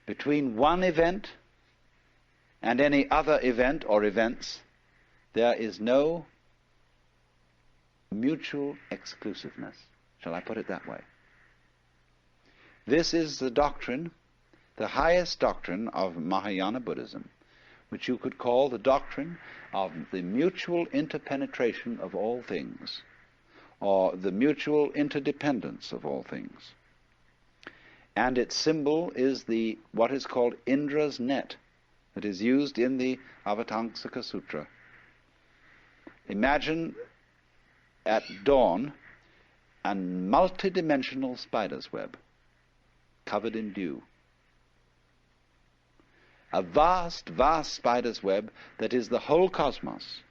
between one event and any other event or events, there is no mutual exclusiveness. Shall I put it that way? This is the doctrine, the highest doctrine of Mahayana Buddhism, which you could call the doctrine of the mutual interpenetration of all things, or the mutual interdependence of all things. And its symbol is what is called Indra's net, that is used in the Avatamsaka Sutra. Imagine at dawn a multidimensional spider's web covered in dew. A vast, vast spider's web that is the whole cosmos,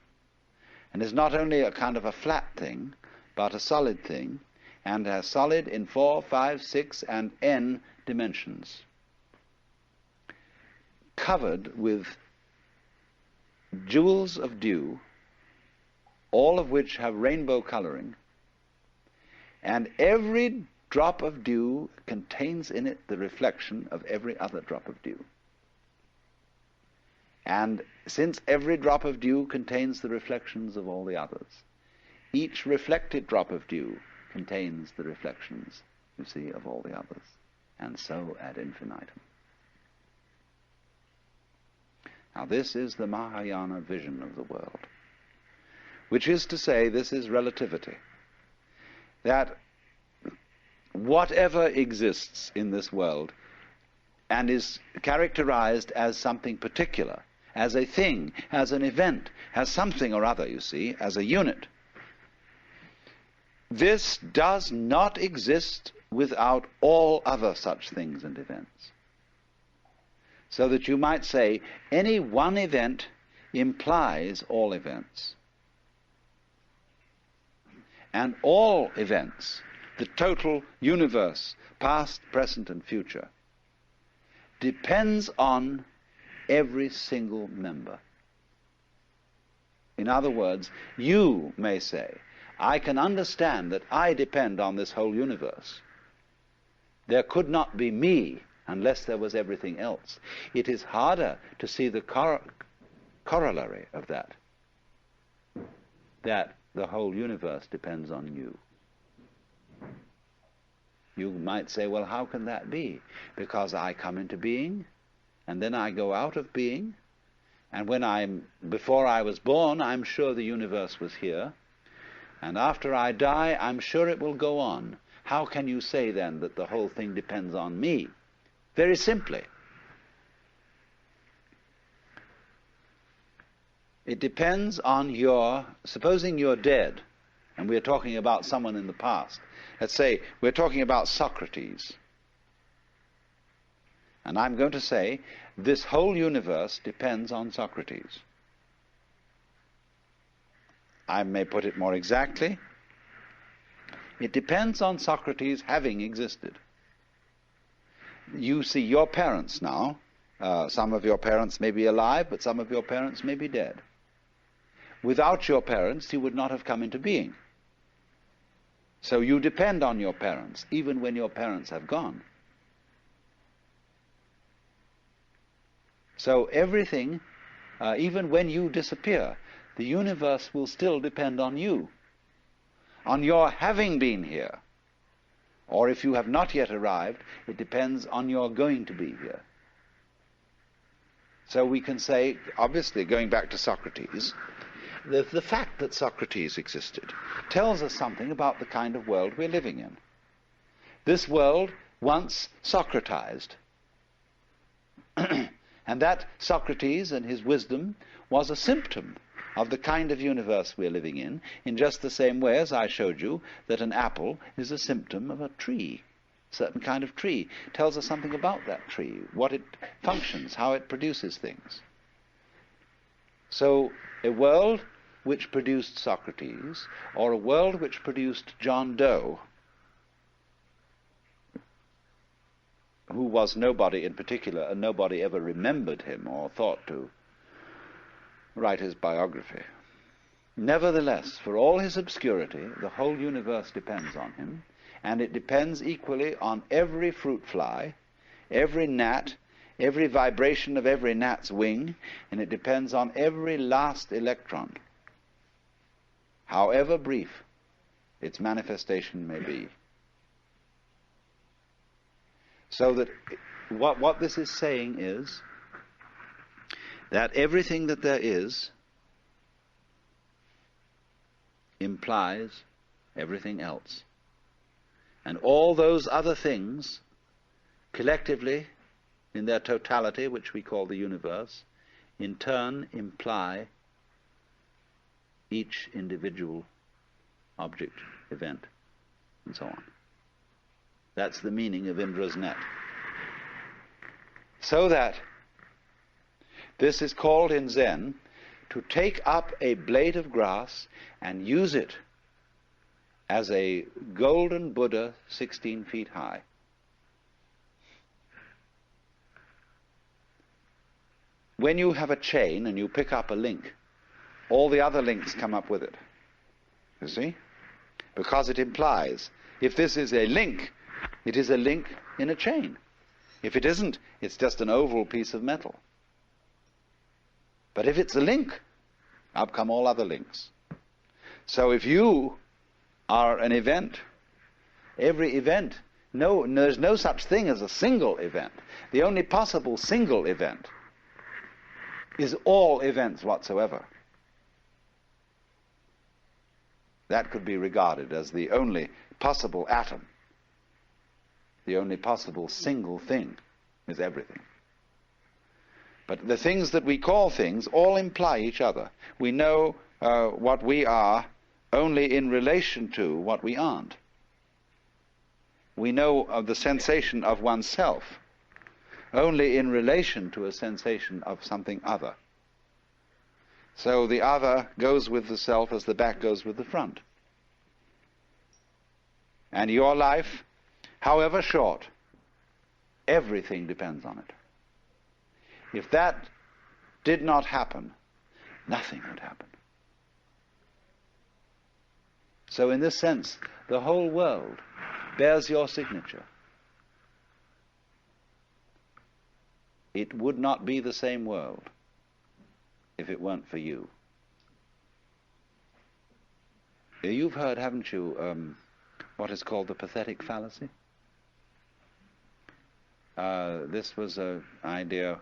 and is not only a kind of a flat thing, but a solid thing, and as solid in 4, 5, 6, and n dimensions, covered with jewels of dew, all of which have rainbow coloring, and every drop of dew contains in it the reflection of every other drop of dew. And since every drop of dew contains the reflections of all the others, each reflected drop of dew contains the reflections, you see, of all the others, and so ad infinitum. Now this is the Mahayana vision of the world, which is to say, this is relativity, that whatever exists in this world and is characterized as something particular, as a thing, as an event, as something or other, you see, as a unit, this does not exist without all other such things and events. So that you might say any one event implies all events. And all events, the total universe, past, present, and future, depends on every single member. In other words, you may say, I can understand that I depend on this whole universe. There could not be me unless there was everything else. It is harder to see the corollary of that the whole universe depends on you. You might say, well, how can that be? Because I come into being, and then I go out of being, and before I was born, I'm sure the universe was here, and after I die, I'm sure it will go on. How can you say then that the whole thing depends on me? Very simply, it depends on supposing you're dead, and we're talking about someone in the past. Let's say we're talking about Socrates. And I'm going to say this whole universe depends on Socrates. I may put it more exactly. It depends on Socrates having existed. You see your parents now. Some of your parents may be alive, but some of your parents may be dead. Without your parents, you would not have come into being. So you depend on your parents, even when your parents have gone. So everything, even when you disappear, the universe will still depend on you, on your having been here. Or if you have not yet arrived, it depends on your going to be here. So we can say, obviously, going back to Socrates, the fact that Socrates existed tells us something about the kind of world we're living in. This world once Socratized. And that Socrates and his wisdom was a symptom of the kind of universe we're living in just the same way as I showed you that an apple is a symptom of a tree. A certain kind of tree tells us something about that tree, what it functions, how it produces things. So a world which produced Socrates, or a world which produced John Doe, who was nobody in particular, and nobody ever remembered him or thought to write his biography. Nevertheless, for all his obscurity, the whole universe depends on him, and it depends equally on every fruit fly, every gnat, every vibration of every gnat's wing, and it depends on every last electron, however brief its manifestation may be. So that what this is saying is that everything that there is implies everything else. And all those other things, collectively, in their totality, which we call the universe, in turn imply each individual object, event, and so on. That's the meaning of Indra's net. So that this is called in Zen to take up a blade of grass and use it as a golden Buddha 16 feet high. When you have a chain and you pick up a link, all the other links come up with it. You see? Because it implies, if this is a link, it is a link in a chain. If it isn't, it's just an oval piece of metal. But if it's a link, up come all other links. So if you are an event, every event, there's no such thing as a single event. The only possible single event is all events whatsoever. That could be regarded as the only possible atom. The only possible single thing is everything. But the things that we call things all imply each other. We know what we are only in relation to what we aren't. We know of the sensation of oneself only in relation to a sensation of something other. So the other goes with the self as the back goes with the front. And your life, however short, everything depends on it. If that did not happen, nothing would happen. So in this sense, the whole world bears your signature. It would not be the same world if it weren't for you. You've heard, haven't you, what is called the pathetic fallacy? This was an idea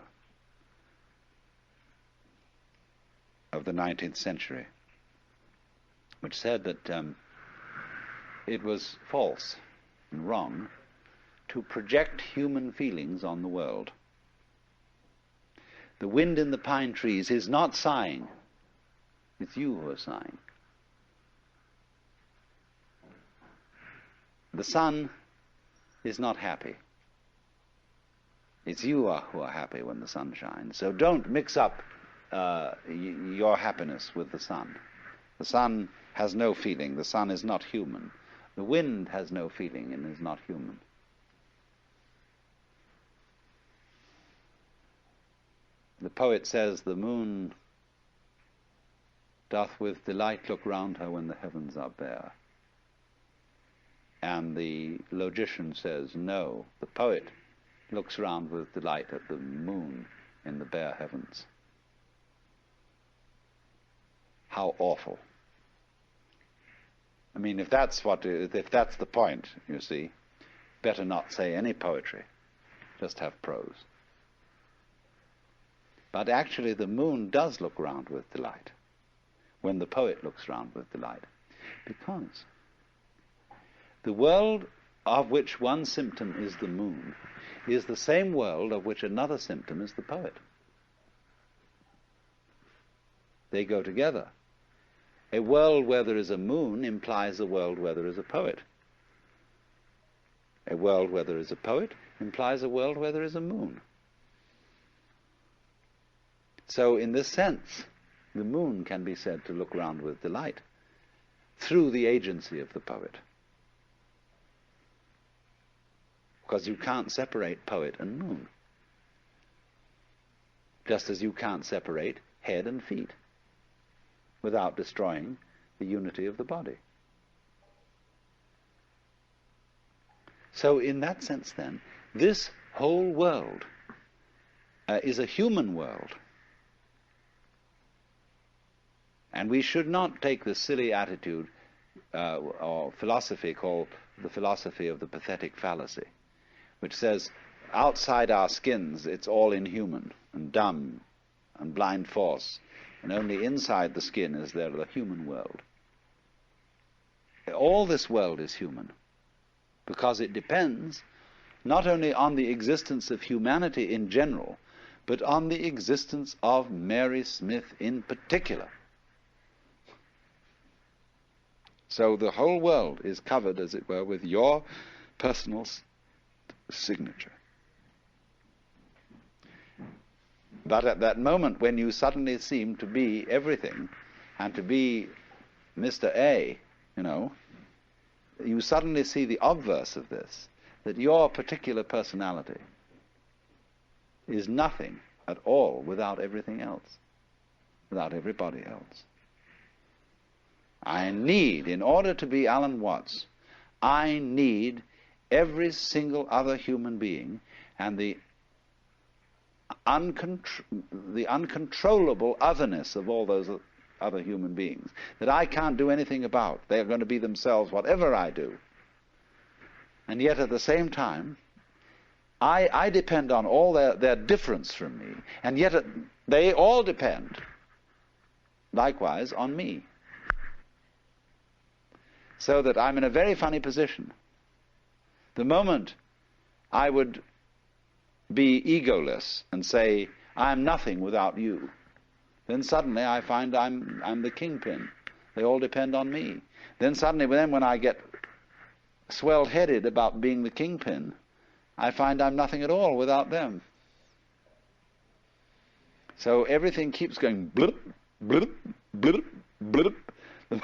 of the 19th century, which said that it was false and wrong to project human feelings on the world. The wind in the pine trees is not sighing. It's you who are sighing. The sun is not happy. It's you who are happy when the sun shines. So don't mix up your happiness with the sun. The sun has no feeling. The sun is not human. The wind has no feeling and is not human. The poet says, the moon doth with delight look round her when the heavens are bare. And the logician says, no, the poet looks round with delight at the moon in the bare heavens. How awful. I mean, if that's the point, you see, better not say any poetry, just have prose. But actually the moon does look round with delight when the poet looks round with delight, because the world of which one symptom is the moon is the same world of which another symptom is the poet. They go together. A world where there is a moon implies a world where there is a poet. A world where there is a poet implies a world where there is a moon. So in this sense, the moon can be said to look round with delight through the agency of the poet. Because you can't separate poet and moon. Just as you can't separate head and feet without destroying the unity of the body. So in that sense then, this whole world is a human world. And we should not take the silly attitude or philosophy called the philosophy of the pathetic fallacy, which says outside our skins it's all inhuman and dumb and blind force, and only inside the skin is there the human world. All this world is human, because it depends not only on the existence of humanity in general, but on the existence of Mary Smith in particular. So the whole world is covered, as it were, with your personal signature. But at that moment when you suddenly seem to be everything, and to be Mr. A, you suddenly see the obverse of this, that your particular personality is nothing at all without everything else, without everybody else. I need, in order to be Alan Watts, I need every single other human being and the uncontrollable otherness of all those other human beings that I can't do anything about. They are going to be themselves whatever I do. And yet at the same time, I depend on all their difference from me, and yet they all depend likewise on me. So that I'm in a very funny position. The moment I would be egoless and say, I'm nothing without you, then suddenly I find I'm the kingpin. They all depend on me. Then suddenly, when I get swelled-headed about being the kingpin, I find I'm nothing at all without them. So everything keeps going blip, blip, blip, blip. In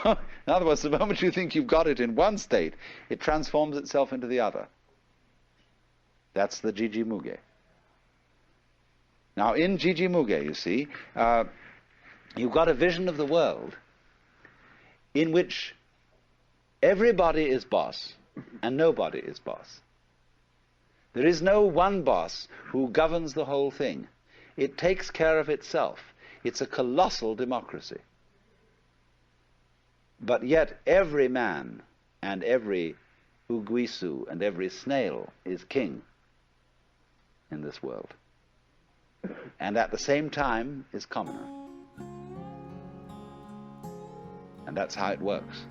other words, the moment you think you've got it in one state, it transforms itself into the other. That's the Jiji Muge. Now, in Jiji Muge, you see, you've got a vision of the world in which everybody is boss and nobody is boss. There is no one boss who governs the whole thing. It takes care of itself. It's a colossal democracy. But yet every man and every uguisu and every snail is king in this world. And at the same time is commoner. And that's how it works.